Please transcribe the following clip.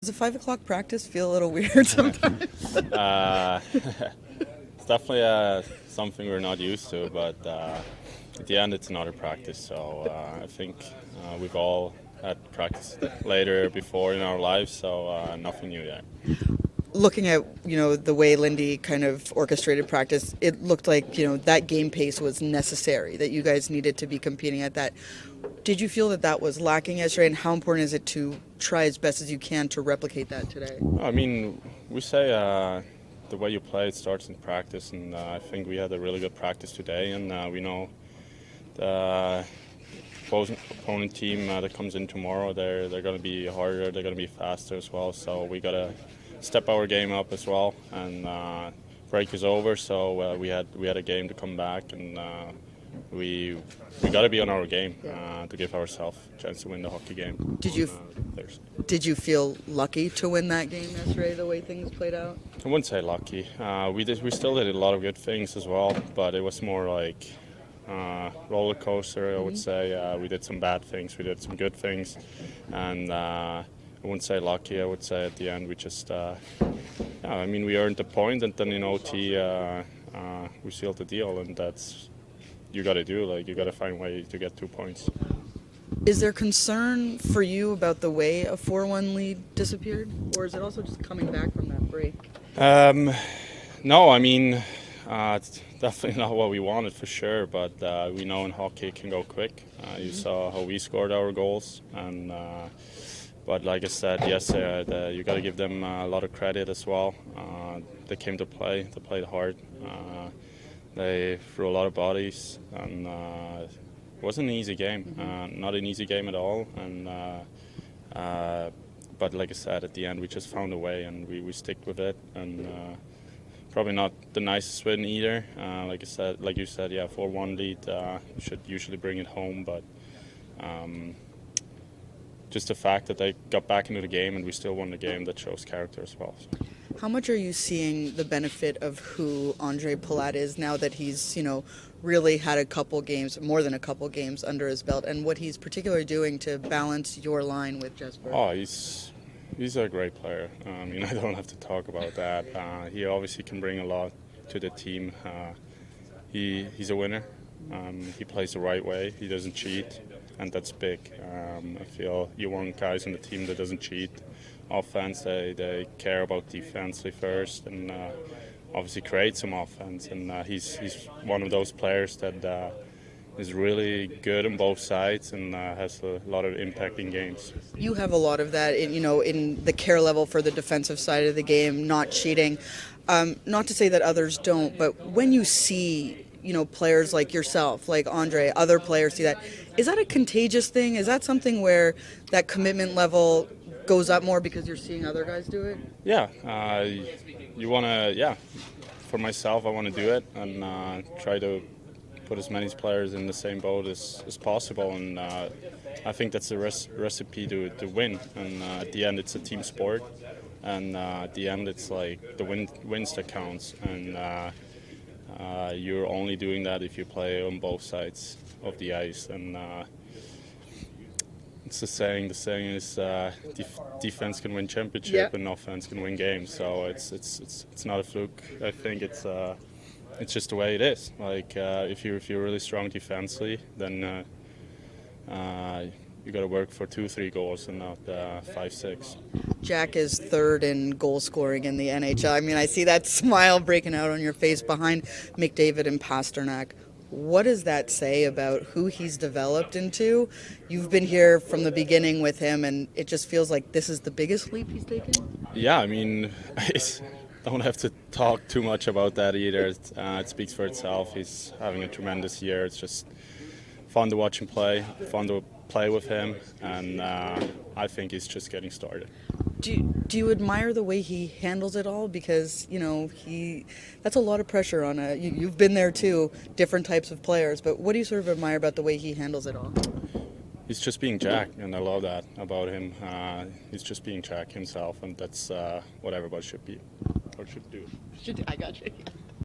Does a 5 o'clock practice feel a little weird sometimes? It's definitely something we're not used to, but at the end it's another practice. So I think we've all had practice later before in our lives, so nothing new there. Looking at the way Lindy kind of orchestrated practice, it looked like that game pace was necessary. That you guys needed to be competing at that. Did you feel that that was lacking yesterday, and how important is it to try as best as you can to replicate that today? I mean, we say the way you play it starts in practice, and I think we had a really good practice today, and we know the opponent team that comes in tomorrow, they're going to be harder, they're going to be faster as well, so we got to step our game up as well, and break is over, so we had a game to come back, and we got to be on our game to give ourselves a chance to win the hockey game. Did you feel lucky to win that game yesterday, the way things played out? I wouldn't say lucky. We still did a lot of good things as well, but it was more like roller coaster. I would say we did some bad things, we did some good things, and I wouldn't say lucky. I would say at the end we just we earned the point, and then in OT we sealed the deal, and that's you got to do. Like, you got to find a way to get 2 points. Is there concern for you about the way a 4-1 lead disappeared, or is it also just coming back from that break? No, I mean, it's definitely not what we wanted for sure, but we know in hockey it can go quick. You saw how we scored our goals, and but like I said yesterday, you got to give them a lot of credit as well. They came to play, they played hard. They threw a lot of bodies, and it wasn't an easy game. Not an easy game at all. And but like I said, at the end we just found a way, and we stick with it. And probably not the nicest win either. Like you said, 4-1 lead. You should usually bring it home, but just the fact that they got back into the game and we still won the game, that shows character as well. So. How much are you seeing the benefit of who Andre Palat is now that he's, really had a couple games, more than a couple games under his belt, and what he's particularly doing to balance your line with Jesper? Oh, he's a great player. I don't have to talk about that. He obviously can bring a lot to the team. He's a winner. He plays the right way. He doesn't cheat, and that's big. I feel you want guys on the team that doesn't cheat. Offense, they care about defensively first, and obviously create some offense. And he's one of those players that is really good on both sides and has a lot of impact in games. You have a lot of that in the care level for the defensive side of the game, not cheating. Not to say that others don't, but when you see players like yourself, like Andre, other players see that, is that a contagious thing? Is that something where that commitment level goes up more because you're seeing other guys do it? Yeah, you want to, for myself, I want to do it and try to put as many players in the same boat as possible, and I think that's the recipe to win. And at the end, it's a team sport, and at the end, it's like the wins that counts, and you're only doing that if you play on both sides of the ice. And it's the saying. The saying is defense can win championship, and offense can win games. So it's not a fluke. I think it's just the way it is. Like if you're really strong defensively, then you got to work for 2-3 goals and not 5-6. Jack is third in goal scoring in the NHL. I mean, I see that smile breaking out on your face behind McDavid and Pasternak. What does that say about who he's developed into? You've been here from the beginning with him, and it just feels like this is the biggest leap he's taken? Yeah, I mean, I don't have to talk too much about that either. It speaks for itself. He's having a tremendous year. It's just fun to watch him play, fun to play with him, and I think he's just getting started. Do you admire the way he handles it all? Because, that's a lot of pressure on you've been there too, different types of players, but what do you sort of admire about the way he handles it all? He's just being Jack, and I love that about him. He's just being Jack himself, and that's what everybody should be, or should do. I got you.